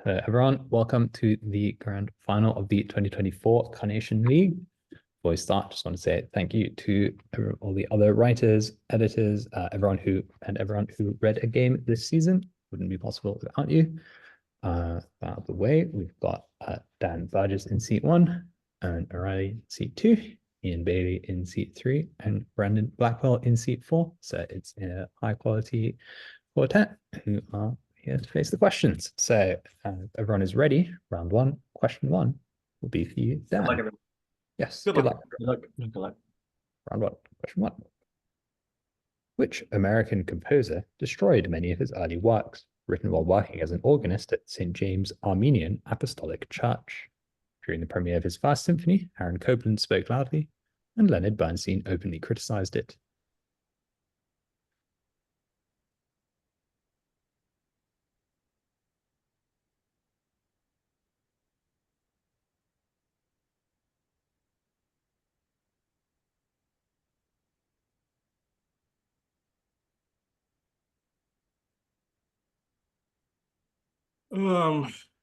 Hello, everyone. Welcome to the grand final of the 2024 Carnation League. Before we start, just want to say thank you to all the other writers, editors, everyone who read a game this season. Wouldn't be possible without you. Out of the way, we've got Dan Burgess in seat 1, Aaron O'Reilly in seat 2, Ian Bailey in seat 3, and Brandon Blackwell in seat 4. So it's a high quality quartet who are here to face the questions. So everyone is ready. Round 1, question 1 will be for you, Dan. Good luck, everyone. Yes, Good luck. Good luck. Good luck. Round 1, question 1. Which American composer destroyed many of his early works, written while working as an organist at St. James Armenian Apostolic Church? During the premiere of his first symphony, Aaron Copland spoke loudly, and Leonard Bernstein openly criticized it.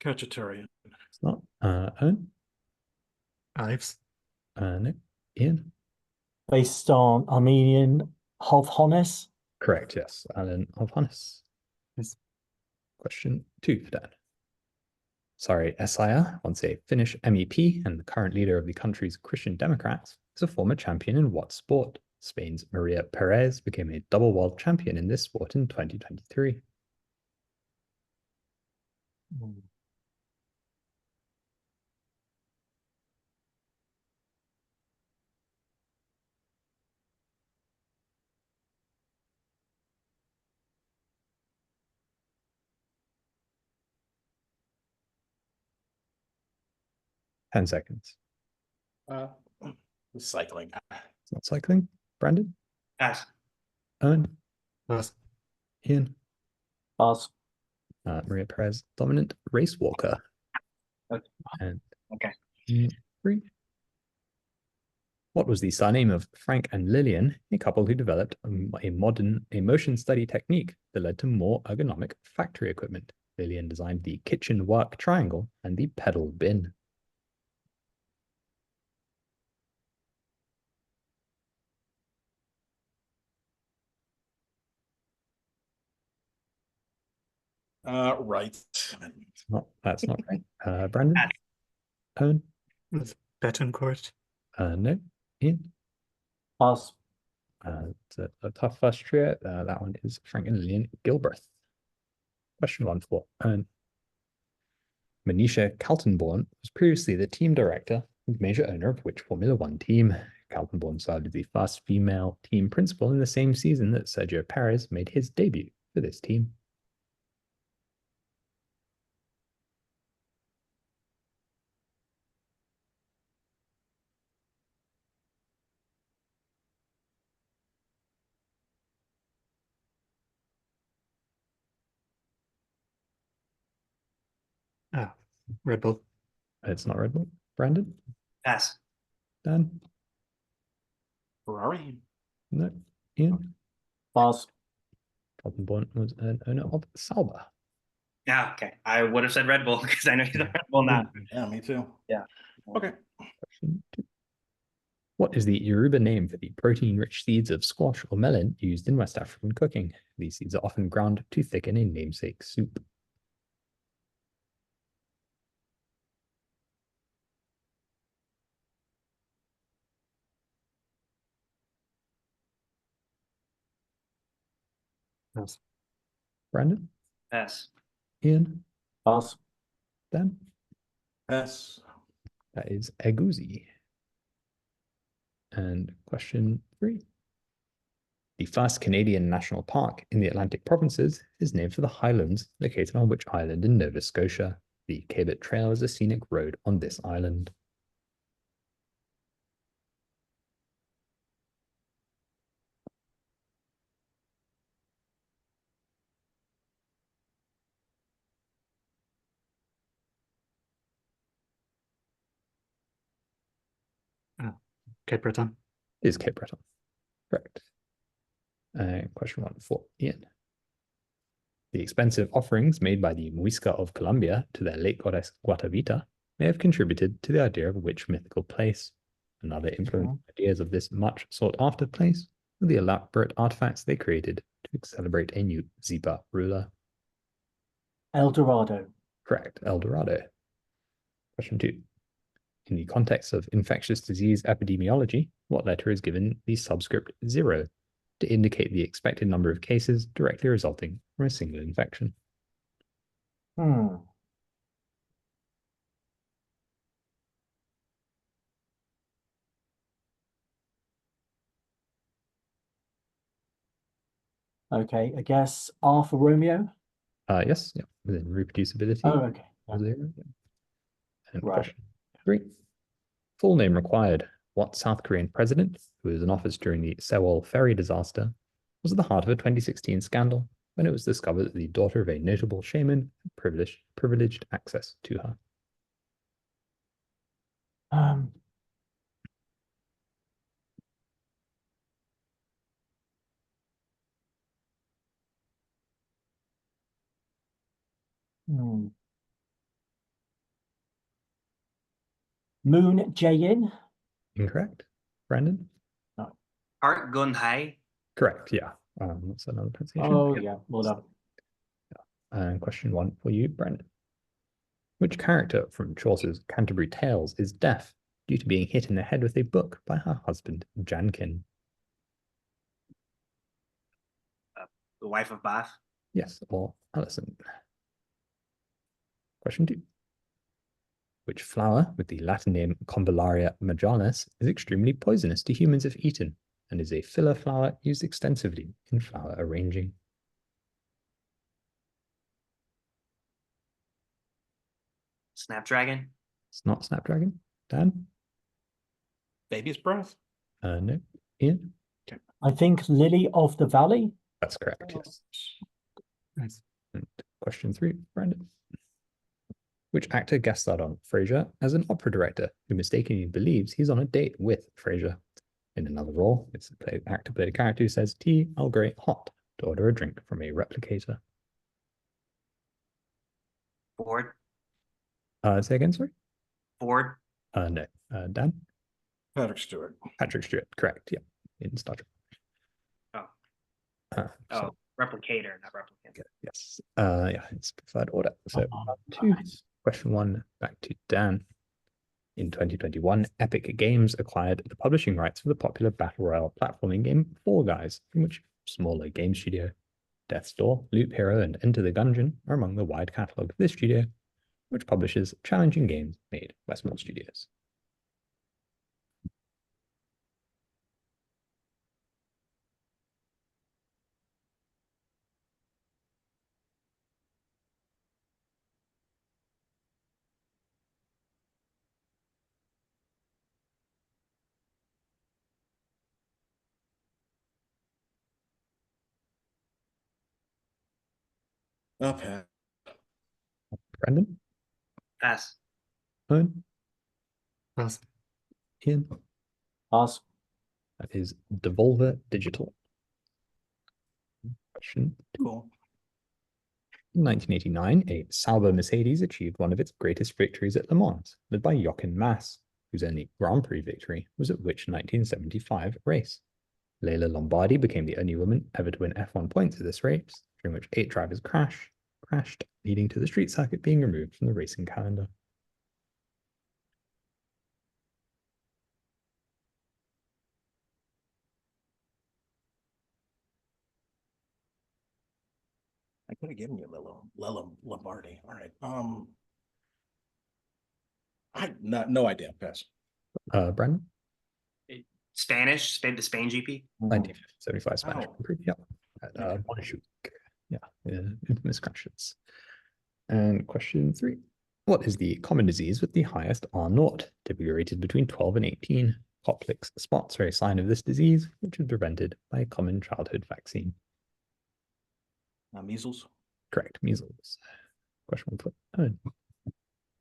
Cacciatarian. It's not. Owen? Ives. No. Ian? Based on Armenian Hovhannes. Correct, yes. Alan Hovhannes. Yes. Question 2 for Dan. Sari Essayah, once a Finnish MEP and the current leader of the country's Christian Democrats, is a former champion in what sport? Spain's Maria Perez became a double world champion in this sport in 2023. Mm. 10 seconds. Cycling. It's not cycling. Brandon? Pass. Owen? Pass. Ian? Pass. Maria Perez, dominant race walker. Okay. And Okay. 3. What was the surname of Frank and Lillian, a couple who developed a modern motion study technique that led to more ergonomic factory equipment? Lillian designed the kitchen work triangle and the pedal bin. Right. That's not right. Brandon? Owen? With Betancourt. No. Ian? Pass. It's a tough first trio. That one is Frank and Lillian Gilbreth. Question 1 for Owen. Manisha Kaltenborn was previously the team director and major owner of which Formula One team? Kaltenborn served as the first female team principal in the same season that Sergio Perez made his debut for this team. Red Bull. It's not Red Bull. Brandon? Pass. Dan? Ferrari. No. Ian? Pass. Kaltenborn was an owner of Sauber. Yeah, okay. I would have said Red Bull because I know he's a Red Bull now. Yeah, me too. Yeah. Okay. Question 2. What is the Yoruba name for the protein-rich seeds of squash or melon used in West African cooking? These seeds are often ground to thicken a namesake soup. Pass. Brandon? Pass. Ian? Pass. Dan? Pass. That is egusi. And question 3. The first Canadian national park in the Atlantic provinces is named for the highlands located on which island in Nova Scotia? The Cabot Trail is a scenic road on this island. Cape Breton. Is Cape Breton. Correct. Question 1 for Ian. The expensive offerings made by the Muisca of Colombia to their late goddess Guatavita may have contributed to the idea of a witch mythical place. Another influenced ideas of this much sought-after place were the elaborate artifacts they created to celebrate a new Zipa ruler. El Dorado. Correct, El Dorado. Question 2. In the context of infectious disease epidemiology, what letter is given the subscript 0 to indicate the expected number of cases directly resulting from a single infection? Hmm. Okay, I guess R for Romeo. Yes, yeah, within reproducibility. Oh, okay. Yeah. 0, yeah. And Right. question 3. Full name required. What South Korean president, who was in office during the Sewol ferry disaster, was at the heart of a 2016 scandal when it was discovered that the daughter of a notable shaman had privileged access to her? Um, hmm. Moon Jae-in. Incorrect. Brandon? Park Gun-hye. Correct, yeah. That's another pronunciation. Oh, yeah. Well done. And question 1 for you, Brandon. Which character from Chaucer's Canterbury Tales is deaf due to being hit in the head with a book by her husband, Jankin? The wife of Bath. Yes, or Alison. Question 2. Which flower, with the Latin name Convallaria majalis, is extremely poisonous to humans if eaten, and is a filler flower used extensively in flower arranging? Snapdragon. It's not Snapdragon. Dan? Baby's breath. No. Ian? I think Lily of the Valley. That's correct, yes. Nice. And question 3, Brandon. Which actor guest starred on Frasier as an opera director who mistakenly believes he's on a date with Frasier? In another role, it's the actor played a character who says tea, Earl Grey, hot to order a drink from a replicator. Ford. Say again, sorry? Ford. No. Dan? Patrick Stewart. Patrick Stewart, correct, yeah. In Star Trek. Oh. So, Oh, replicator, not replicant. yes. Yeah, it's preferred order. So two. Nice. Question 1 back to Dan. In 2021, Epic Games acquired the publishing rights for the popular battle royale platforming game Fall Guys, from which smaller game studio Death's Door, Loop Hero, and Enter the Gungeon are among the wide catalog of this studio, which publishes challenging games made by small studios. Okay. Brendan? Pass. Owen? Pass. Ian? Pass. That is Devolver Digital. Question 2. Cool. In 1989, a Sauber Mercedes achieved one of its greatest victories at Le Mans, led by Jochen Mass, whose only Grand Prix victory was at which 1975 race? Leila Lombardi became the only woman ever to win F1 points at this race, during which 8 drivers crashed, leading to the street circuit being removed from the racing calendar. I could have given you Lila Lombardi. All right. I no idea. Pass. Brandon? Spanish. The Spain GP. 1975 Spanish Oh. Grand Prix, yeah. At Montjuic. Yeah, infamous crashes. And question 3. What is the common disease with the highest R0, typically rated between 12 and 18? Koplik's spots are a sign of this disease, which is prevented by a common childhood vaccine. Measles. Correct, measles. Question 1 for Owen.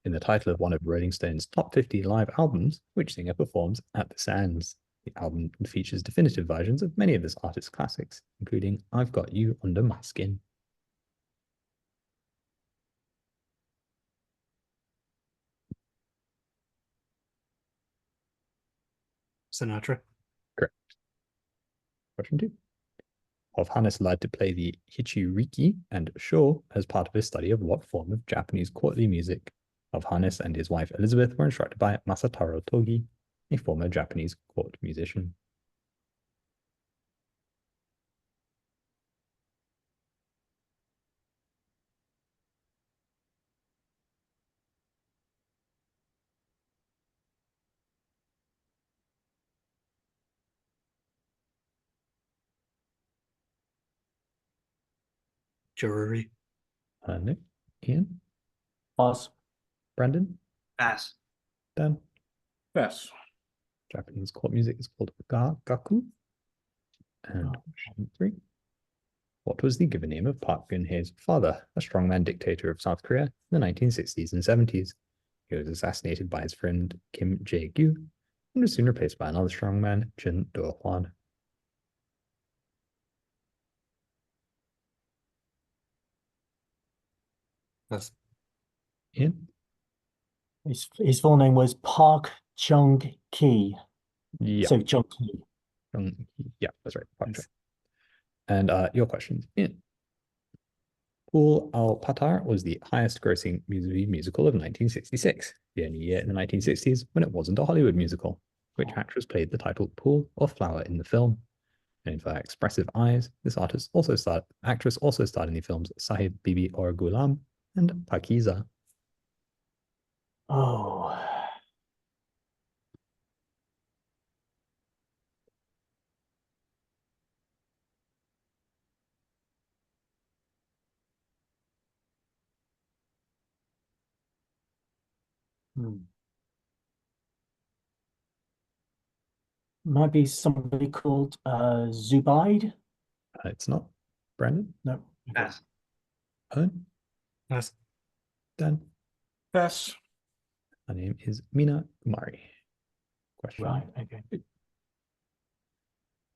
In the title of one of Rolling Stone's top 50 live albums, which singer performs at the Sands? The album features definitive versions of many of this artist's classics, including I've Got You Under My Skin. Sinatra. Correct. Question 2. Of Hannes learned to play the hichiriki and sho as part of his study of what form of Japanese courtly music. Of Hannes and his wife Elizabeth were instructed by Masataro Togi, a former Japanese court musician. Jewelry. No. Ian? Pass. Brandon? Pass. Dan? Yes. Japanese court music is called gaku. And Oh. question 3. What was the given name of Park Geun-hye's father, a strongman dictator of South Korea in the 1960s and 70s? He was assassinated by his friend Kim Jae-gyu and was soon replaced by another strongman, Chun Do-hwan. Pass. Ian? His full name was Park Chung-ki. Yeah. So Chung-ki. Yeah, that's right. Park Yes. Chung. And your questions, Ian. Pool Al-Patar was the highest grossing musical of 1966, the only year in the 1960s when it wasn't a Hollywood musical. Which actress played the title Pool or Flower in the film? Known for her expressive eyes, this actress also starred in the films Sahib Bibi Aur Ghulam and Pakiza. Oh. Hmm. Might be somebody called Zubaid. It's not. Brandon? No. Okay. Pass. Owen? Pass. Dan? Yes. Her name is Mina Kumari. Question. Right. Okay.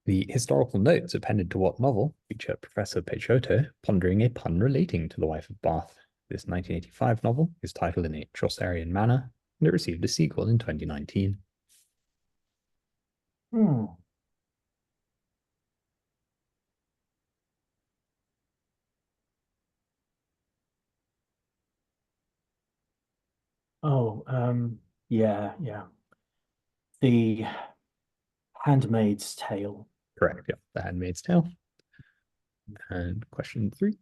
The historical notes appended to what novel feature Professor Peixoto pondering a pun relating to the wife of Bath? This 1985 novel is titled in a Chaucerian manner, and it received a sequel in 2019. Hmm. Oh, yeah. The Handmaid's Tale. Correct, yeah. The Handmaid's Tale. And question 3.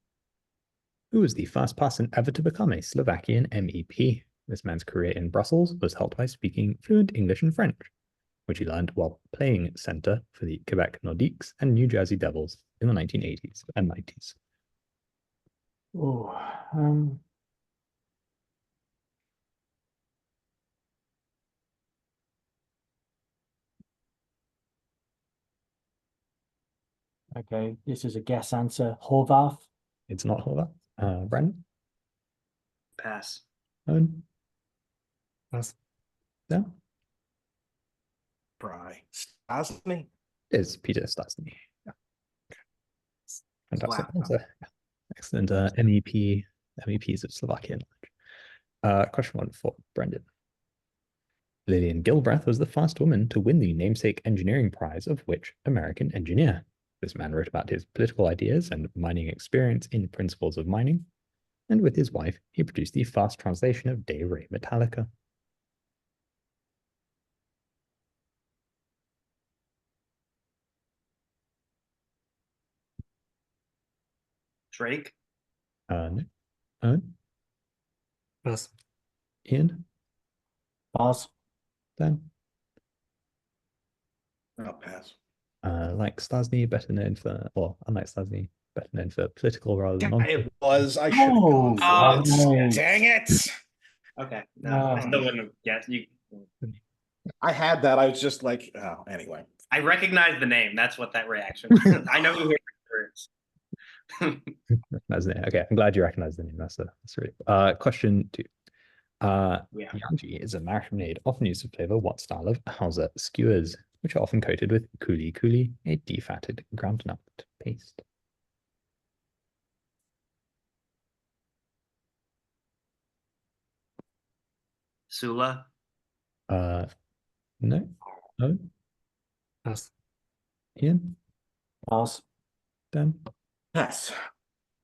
Who was the first person ever to become a Slovakian MEP? This man's career in Brussels was helped by speaking fluent English and French, which he learned while playing center for the Quebec Nordiques and New Jersey Devils in the 1980s and 90s. Oh, okay. This is a guess answer. Horvath. It's not Horvath. Brandon? Pass. Owen? Pass. No? Bry. Stasny. It's Peter Stastny. Yeah. Fantastic. Wow. Answer. Yeah. Excellent. MEPs of Slovakia. Question 1 for Brendan. Lillian Gilbreth was the first woman to win the namesake engineering prize of which American engineer? This man wrote about his political ideas and mining experience in Principles of Mining, and with his wife, he produced the fast translation of De Re Metallica. Drake. No. Owen? Pass. Ian? Pass. Dan? I'll pass. Like Stasny, better known for, or unlike Stasny, better known for political rather than Yeah, non. it was. I should have Oh, gone for it. right. Dang it. Okay. No, I No. still wouldn't have guessed. I had that. I was just like, oh, anyway. I recognize the name. That's what that reaction was. I know who it is. Recognize the name. Okay, I'm glad you recognize the name. That's really question 2. Yeah. Yanji is a marinade often used to flavor what style of Hausa skewers, which are often coated with kuli kuli, a defatted groundnut paste. Sula. No. No. Pass. Ian, Pass. Dan. Pass.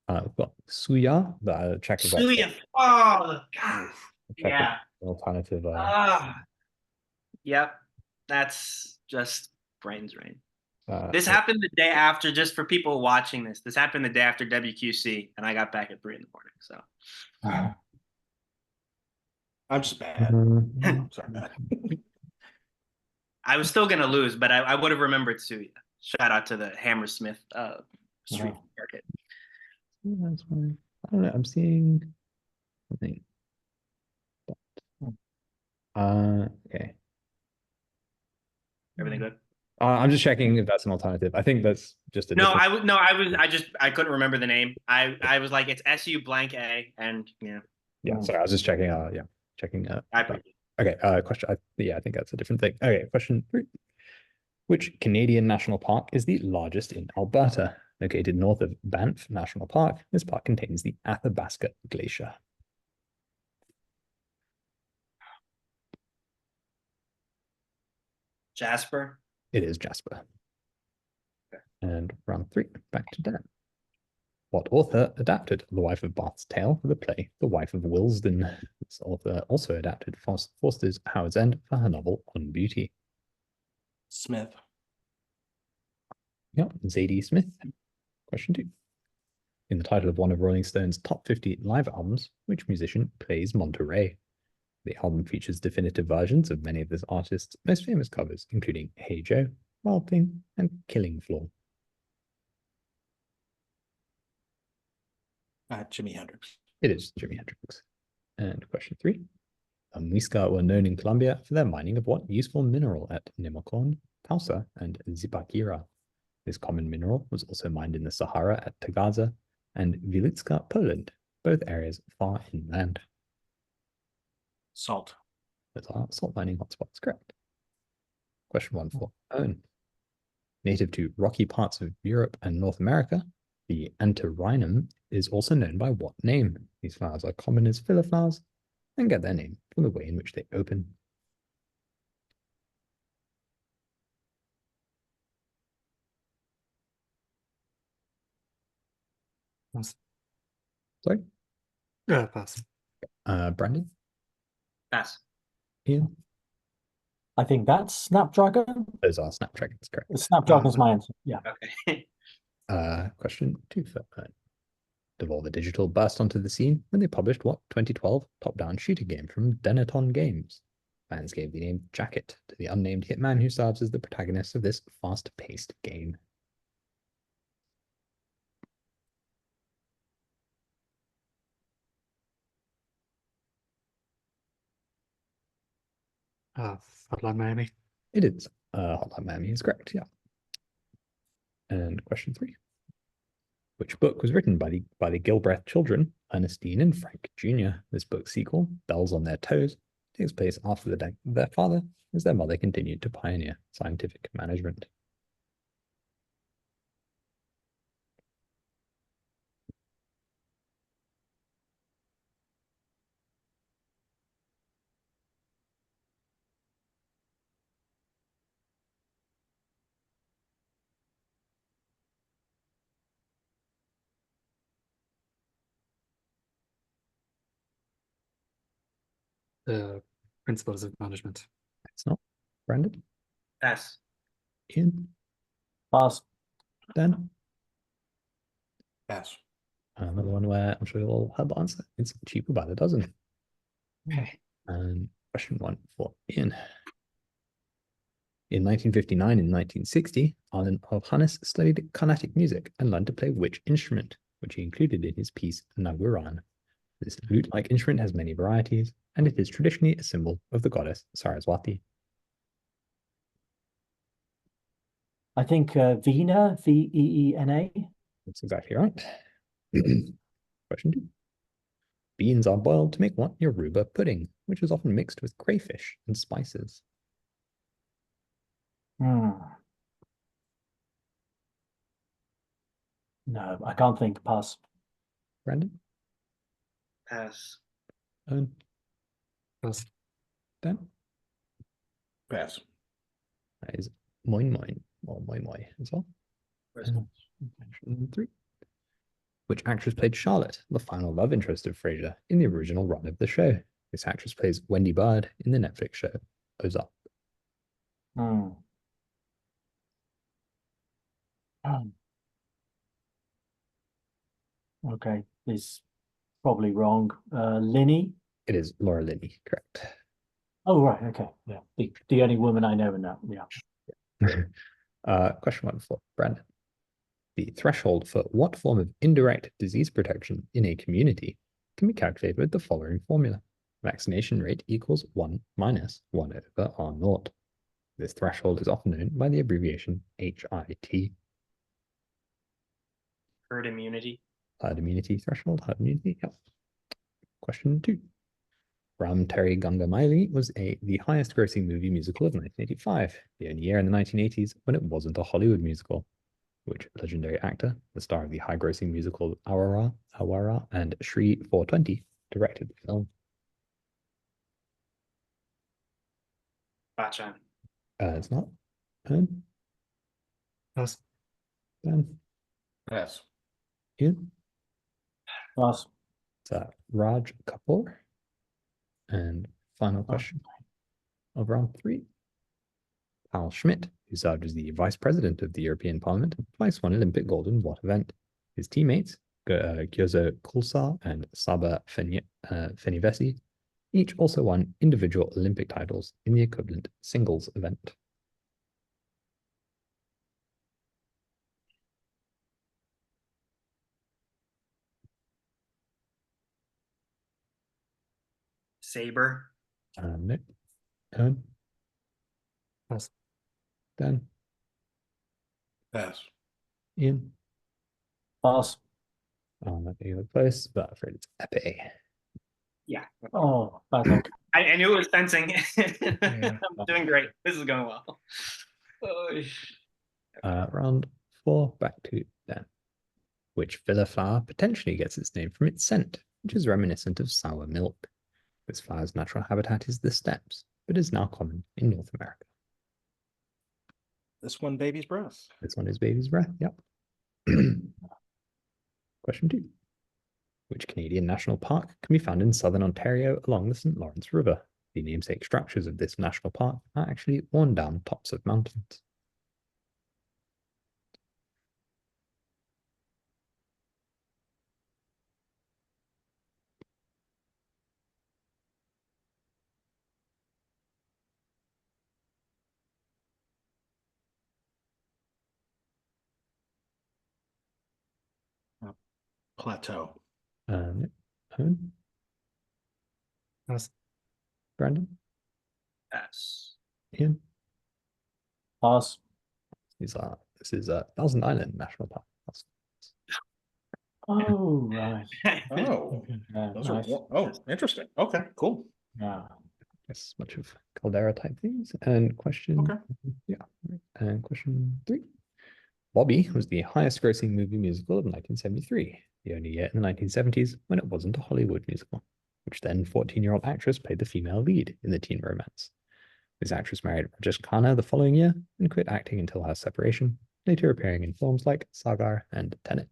We've got Suya, but I'll check if that's Suya. Oh, God. check if Yeah. an alternative. Ah. Yep. That's just brain drain. This Uh, happened the day after, just for people watching this. This happened the day after WQC, and I got back at 3 in the morning. So I'm just bad. Sorry, bad. I was still gonna lose, but I would have remembered Suya. Shout out to the Hammersmith street market. That's fine. I don't know. I'm seeing something. Okay. Everything good? I'm just checking if that's an alternative. I think that's just a No, different. I couldn't remember the name. I was like, it's SU blank A, and yeah, Yeah, sorry, I was just checking. Yeah, checking. I appreciate it. Okay. Question. I think that's a different thing. Okay. Question 3. Which Canadian national park is the largest in Alberta? Located north of Banff National Park, this park contains the Athabasca Glacier. Jasper. It is Jasper. And round 3, back to Dan. What author adapted The Wife of Bath's Tale for the play The Wife of Willesden? This author also adapted Forster's Howard's End for her novel On Beauty. Smith. Yeah, Zadie Smith. Question 2. In the title of one of Rolling Stone's top 50 live albums, which musician plays Monterey? The album features definitive versions of many of this artist's most famous covers, including Hey Joe, Wild Thing, and Killing Floor. Jimi Hendrix. It is Jimi Hendrix. And question 3. Muisca were known in Colombia for their mining of what useful mineral at Nimocon, Causa, and Zipaquira? This common mineral was also mined in the Sahara at Tagaza and Wilicka, Poland, both areas far inland. Salt. Those are salt mining hotspots, correct. Question 1 for Owen. Native to rocky parts of Europe and North America, the Antirrhinum is also known by what name? These flowers are common as filler flowers and get their name from the way in which they open. Pass. Sorry? Pass. Brandon? Pass. Ian? I think that's Snapdragon. Those are Snapdragons, correct. Snapdragon's my answer. Yeah. Okay. Question 2 for Owen. Devolver Digital burst onto the scene when they published what 2012 top-down shooter game from Denaton Games. Fans gave the name Jacket to the unnamed hitman who serves as the protagonist of this fast-paced game. Hotline Miami. It is. Hotline Miami is correct, yeah. And question 3. Which book was written by the Gilbreth children, Ernestine and Frank Jr.? This book's sequel, Bells on Their Toes, takes place after the death of their father, as their mother continued to pioneer scientific management. The Principles of Management. It's not. Brandon? Pass. Ian? Pass. Dan? Pass. Another one where I'm sure you'll all have the answer. It's cheaper by the dozen. Okay. And question 1 for Ian. In 1959 and 1960, Arlen Alhanis studied Carnatic music and learned to play which instrument, which he included in his piece Naguran. This lute-like instrument has many varieties, and it is traditionally a symbol of the goddess Saraswati. I think Veena, Veena. That's exactly right. Question 2. Beans are boiled to make what? Yoruba pudding, which is often mixed with crayfish and spices. No, I can't think. Pass. Brandon? Pass. Owen? Pass. Dan? Pass. That is Moin Moin, or Moi Moi as well. And question 3. Which actress played Charlotte, the final love interest of Frasier, in the original run of the show? This actress plays Wendy Bird in the Netflix show Ozark. Hmm. Um, Okay, is probably wrong. Linny. It is Laura Linney, correct. Oh, right. Okay. Yeah. The only woman I know in that. Yeah. Question 1 for Brandon. The threshold for what form of indirect disease protection in a community can be calculated with the following formula. Vaccination rate equals 1 minus 1 over R naught. This threshold is often known by the abbreviation HIT. Herd immunity. Herd immunity threshold, herd immunity, yep. Question 2. Ram Terry Gunga Maili was the highest grossing movie musical of 1985, the only year in the 1980s when it wasn't a Hollywood musical. Which legendary actor, the star of the high grossing musical Awara and Shri 420, directed the film? Bachan. It's not. Pass. Dan, Pass. Ian, Pass. it's Raj Kapoor. And final question of round 3. Paul Schmidt, who served as the vice president of the European Parliament, twice won Olympic gold in what event? His teammates, Gyozo Kulsar and Saba Fenivesi, each also won individual Olympic titles in the equivalent singles event. Saber. No. Owen, Pass. Dan, Pass. Ian. Pass. Not being close, but I'm afraid it's Epe. Yeah. Oh, bad luck. I knew it was fencing. Yeah. I'm doing great. This is going well. Round 4, back to Dan. Which villa flower potentially gets its name from its scent, which is reminiscent of sour milk. This flower's natural habitat is the steppes, but is now common in North America. This one, baby's breath. This one is baby's breath, yep. Question 2. Which Canadian national park can be found in southern Ontario along the St. Lawrence River? The namesake structures of this national park are actually worn down tops of mountains. Plateau. No. Owen, Pass. Brandon, Pass. Ian. Pass. This is Thousand Island National Park. Oh, right. Oh, Yeah, those nice. are interesting. Okay, cool. Yeah. Yes, much of caldera type things. And question, Okay. yeah. And question 3. Bobby was the highest grossing movie musical of 1973, the only year in the 1970s when it wasn't a Hollywood musical, which then 14-year-old actress played the female lead in the teen romance. This actress married Rajesh Khanna the following year and quit acting until her separation, later appearing in films like Sagar and Tenet.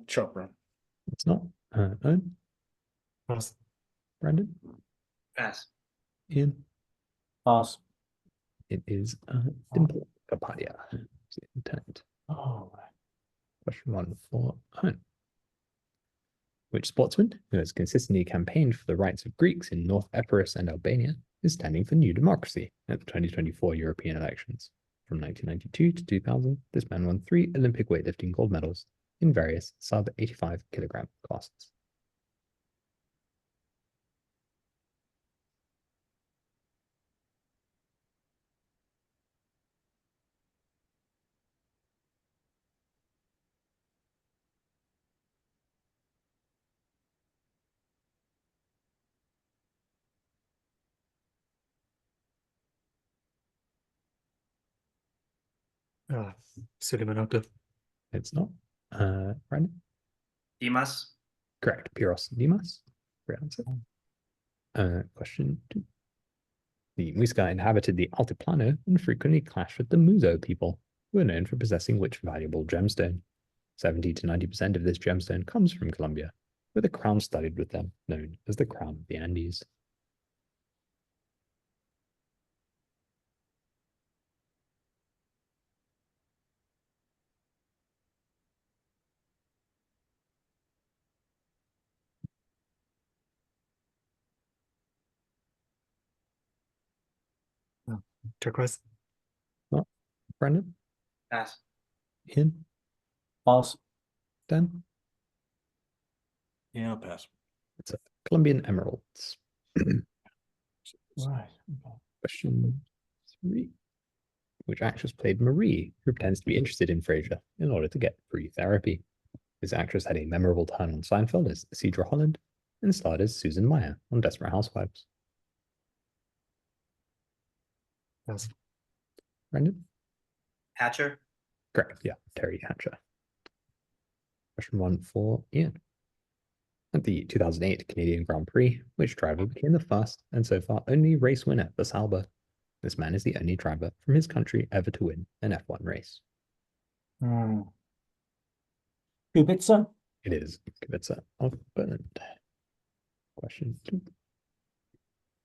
Chopra. It's not. Owen, Pass. Brandon, Pass. Ian. Pass. It is Dimple Kapadia. Tenet. Oh, right. Question 1 for Owen. Which sportsman, who has consistently campaigned for the rights of Greeks in North Epirus and Albania, is standing for New Democracy at the 2024 European elections? From 1992 to 2000, this man won 3 Olympic weightlifting gold medals in various sub-85 kilogram classes. Suleiman Octa. It's not. Brandon? Dimas. Correct. Piros Dimas. Great answer. Question 2. The Muisca inhabited the Altiplano and frequently clashed with the Muzo people, who are known for possessing which valuable gemstone? 70 to 90% of this gemstone comes from Colombia, with a crown studded with them, known as the Crown of the Andes. Turquoise. Brandon? Pass. Ian? Pass. Dan? Yeah, I'll pass. It's a Colombian emeralds. Right. Okay. Question 3. Which actress played Marie, who pretends to be interested in Frasier in order to get free therapy? This actress had a memorable turn on Seinfeld as Cedra Holland and starred as Susan Meyer on Desperate Housewives. Pass. Brendan? Hatcher. Correct, yeah, Terry Hatcher. Question 1 for Ian. At the 2008 Canadian Grand Prix, which driver became the first and so far only race winner for Sauber? This man is the only driver from his country ever to win an F1 race. Kubica. It is Kubica of Poland. Question 2.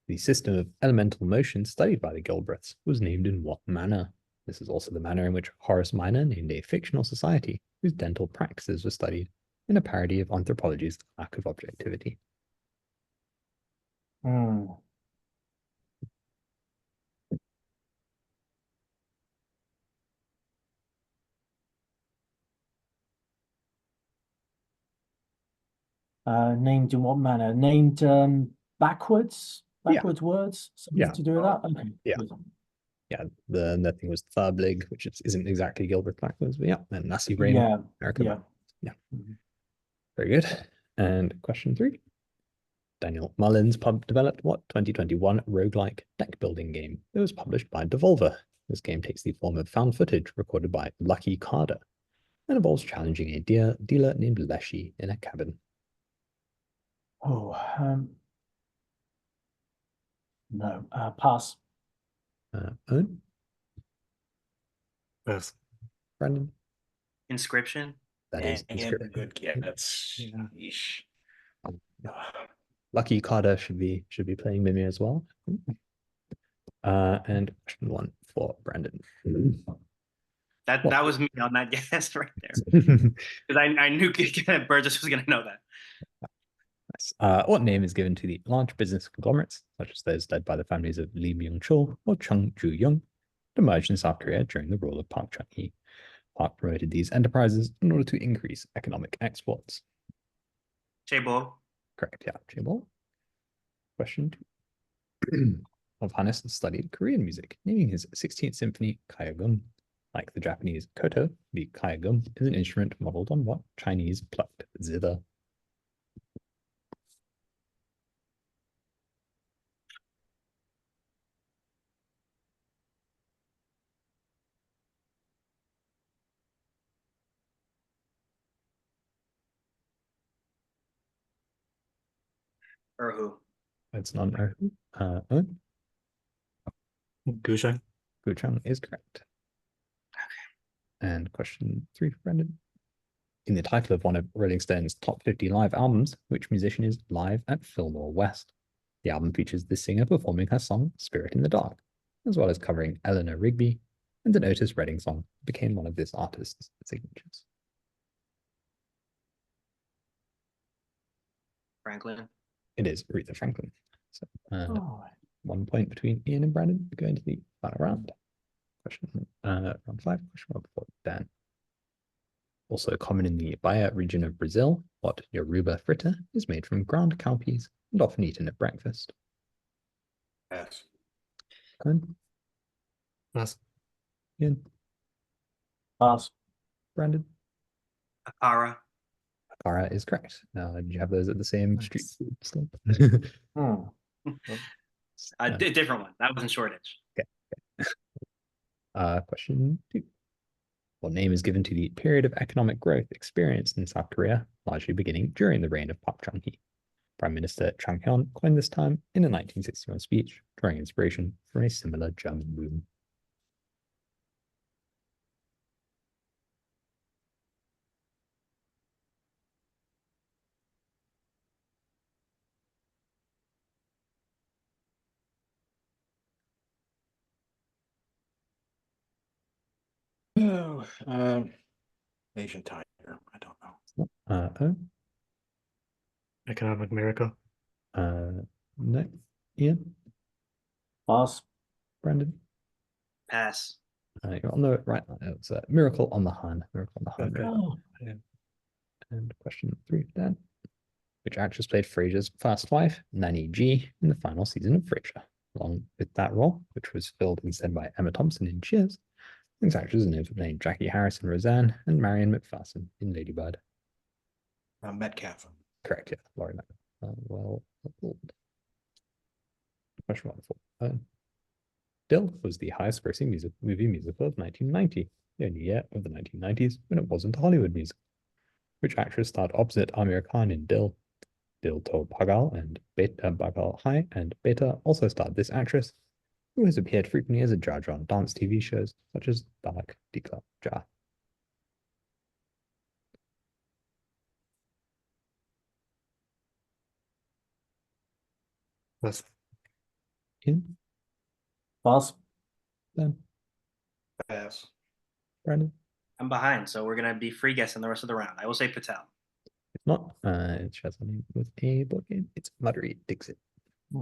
The system of elemental motion studied by the Gilbreths was named in what manner? This is also the manner in which Horace Minor named a fictional society whose dental practices were studied in a parody of anthropology's lack of objectivity. Named in what manner? Named backwards? Yeah. Backwards words? Something Yeah. to do with that? Okay. Yeah. Yeah, the thing was Tharblig, which isn't exactly Gilbert backwards, but yeah, and Nasi Rain. Yeah. America. Yeah. Yeah. Mhm. Very good. And question 3. Daniel Mullins developed what 2021 roguelike deck building game that was published by Devolver? This game takes the form of found footage recorded by Lucky Carter and involves challenging a dealer named Leshy in a cabin. Oh, no. Pass. Owen? Pass. Brandon? Inscription. That is And Inscription. good. Yeah, that's Yeah. yeesh. Lucky Carter should be playing Mimir as well. And question 1 for Brandon. That was me on that guess right there. Because I knew Burgess was going to know that. What name is given to the large business conglomerates, such as those led by the families of Lee Myung-chul or Chung Ju-young, that emerged in South Korea during the rule of Park Chung-hee? Park promoted these enterprises in order to increase economic exports. Chaebol. Correct, yeah, Chaebol. Question 2. Of Hannes studied Korean music, naming his 16th symphony Kayagum. Like the Japanese koto, the Kayagum is an instrument modeled on what Chinese plucked zither? Erhu. It's not Erhu. Gushang. Guchang is correct. And question 3 for Brendan. In the title of one of Rolling Stone's top 50 live albums, which musician is live at Fillmore West? The album features the singer performing her song Spirit in the Dark, as well as covering Eleanor Rigby and an Otis Redding song that became one of this artist's signatures. Franklin. It is Aretha Franklin. So, Oh, 1 point between Ian and Brandon going to the final round. Question round 5, question 1 for Dan. Also common in the Bahia region of Brazil, what Yoruba fritter is made from ground cowpeas and often eaten at breakfast? Pass. Owen? Pass. Ian? pass. Brandon? Akara. Akara is correct. Now, did you have those at the same Nice. street food stall? A different one. That wasn't Shoreditch. Question 2. What name is given to the period of economic growth experienced in South Korea, largely beginning during the reign of Park Chung-hee? Prime Minister Chang Hyun coined this time in a 1961 speech, drawing inspiration from a similar German boom. Oh, Asian tiger. I don't know. Oh, Economic miracle. no. Ian, Pass. Brandon, Pass. you're on the right line. It's a Miracle on the Han. Miracle on the Han. Okay. River. Oh, And question 3 for Dan. Which actress played Frasier's first wife, Nanny G, in the final season of Frasier? Along with that role, which was filled instead by Emma Thompson in Cheers, these actors are known for playing Jackie Harris in Roseanne and Marion McPherson in Lady Bird. Metcalf. Correct, yeah, Laurie Metcalf. Well, question 1 4. Dill was the highest grossing movie musical of 1990, the only year of the 1990s when it wasn't a Hollywood musical. Which actress starred opposite Amir Khan in Dill? Dil To Pagal and Beta Bagal Hai and Beta also starred this actress, who has appeared frequently as a judge on dance TV shows such as Dalak Dikla Ja. Pass. In pass. Dan, Pass. Brandon. I'm behind, so we're gonna be free guessing the rest of the round. I will say Patel. If not, it shares something with a board game. It's Muddery Dixit. Hmm.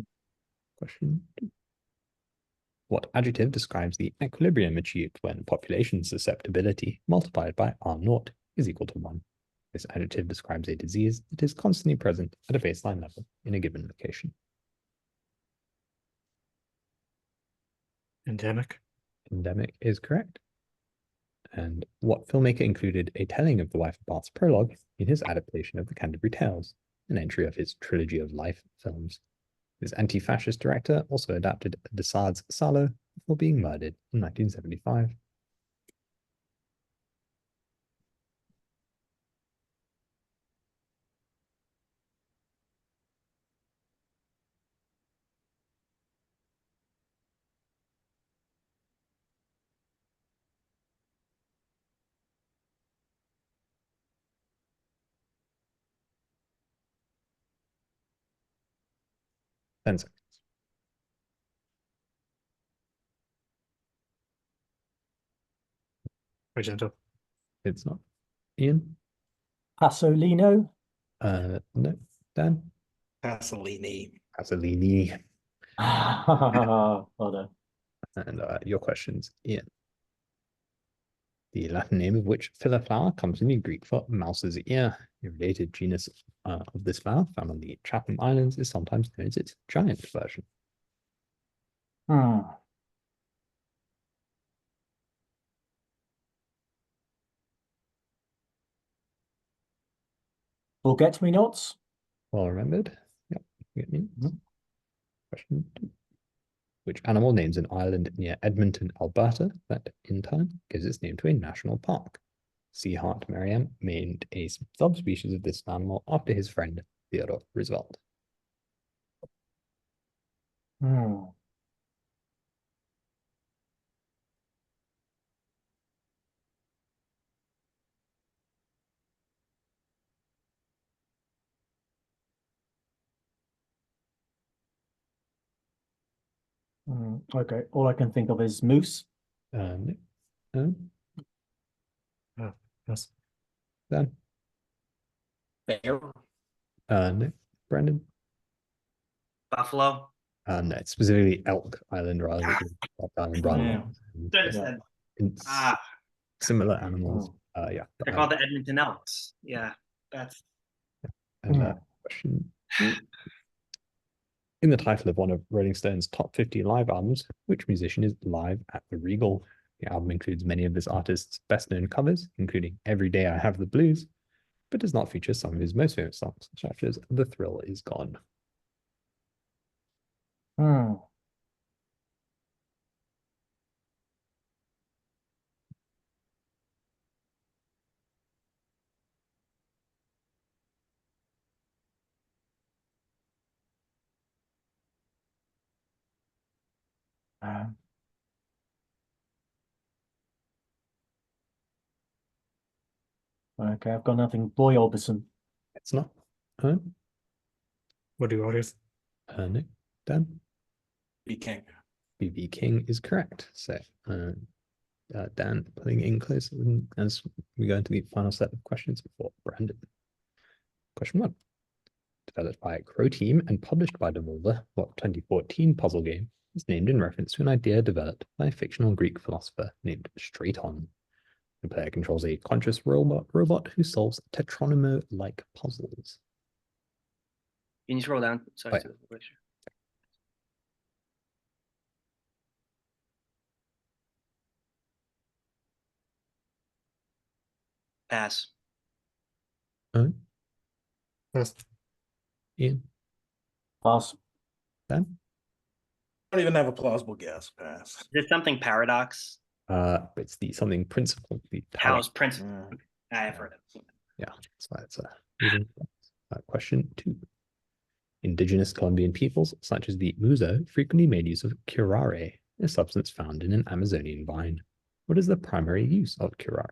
Question 2. What adjective describes the equilibrium achieved when population susceptibility multiplied by R0 is equal to 1? This adjective describes a disease that is constantly present at a baseline level in a given location. Endemic. Endemic is correct. And what filmmaker included a telling of the Wife of Bath's prologue in his adaptation of the Canterbury Tales, an entry of his trilogy of life films? This anti-fascist director also adapted Desade's Salo before being murdered in 1975. Then Argento. it's not. Ian? Pasolino. No. Dan? Pasolini. Pasolini. Well done. And your questions, Ian. The Latin name of which filler flower comes from the Greek for mouse's ear. A related genus of this flower, found on the Chatham Islands, is sometimes known as its giant version. Hmm. Forget me nots. Well remembered. Yep. Get me. Mhm. Question 2. Which animal names an island near Edmonton, Alberta, that in turn gives its name to a national park? Sea Hart Merriam named a subspecies of this animal after his friend Theodore Roosevelt. Hmm. Okay, all I can think of is moose. No. Pass. Dan? Bear. No. Brandon? Buffalo. No, it's specifically Elk Island rather than Elk Island rather Yeah. than Should have Yeah. said. it's Ah, similar animals. Yeah. they're called the Edmonton Elks. Yeah, that's And Hmm. question 3. In the title of one of Rolling Stone's top 50 live albums, which musician is live at the Regal? The album includes many of this artist's best-known covers, including Every Day I Have the Blues, but does not feature some of his most famous songs, such as The Thrill Is Gone. Hmm. Okay, I've got nothing. Roy Orbison. It's not. What do orders? No. Dan. Be king. BB King is correct. So Dan putting in close as we go into the final set of questions for Brandon. Question 1. Developed by Crow Team and published by Devolver, what 2014 puzzle game is named in reference to an idea developed by a fictional Greek philosopher named Straton? The player controls a conscious robot who solves Tetronimo-like puzzles. Can you scroll down? Sorry. Oh, yeah. to the picture. Pass. Pass. Ian, Pass. Dan? I don't even have a plausible guess. Pass. Is it something paradox? It's the something principle. The House principle. Mm. I have heard it. Yeah, that's why it's moving. Question 2. Indigenous Colombian peoples, such as the Muzo, frequently made use of curare, a substance found in an Amazonian vine. What is the primary use of curare?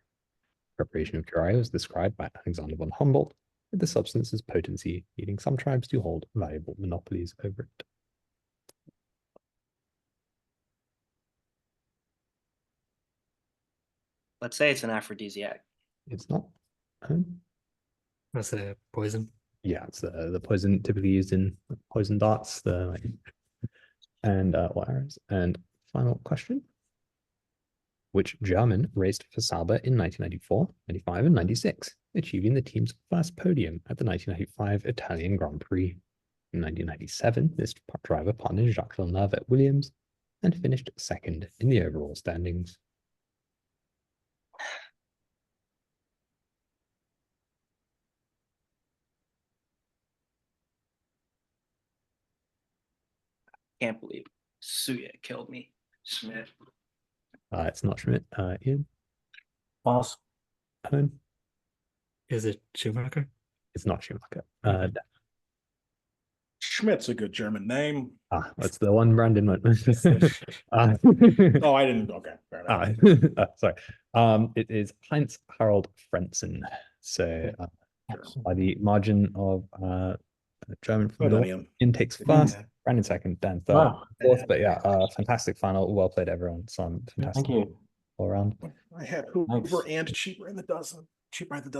Preparation of curare was described by Alexander von Humboldt, with the substance's potency leading some tribes to hold valuable monopolies over it. Let's say it's an aphrodisiac. It's not. That's a poison. Yeah, it's the poison typically used in poison darts, and what arrows. And final question. Which German raced for Sauber in 1994, 95, and 96, achieving the team's first podium at the 1995 Italian Grand Prix. In 1997, this driver partnered Jacques Villeneuve at Williams and finished second in the overall standings. Can't believe Suya killed me. Schmidt. It's not Schmidt. Ian, Pass. Owen, Is it Schumacher? it's not Schumacher. Okay. Schmidt's a good German name. That's the one Brandon went with. Oh, I didn't. Okay. Fair enough. Sorry. It is Heinz Harald Frentzen. So by the margin of German from Well done, North, Ian. Ian takes first, Yeah. Brandon second, Dan third, Wow. fourth. But yeah, fantastic final. Well played, everyone. Some fantastic Thank you. all around. I had Hoover Thanks. and cheaper in the dozen. Cheaper in the dozen.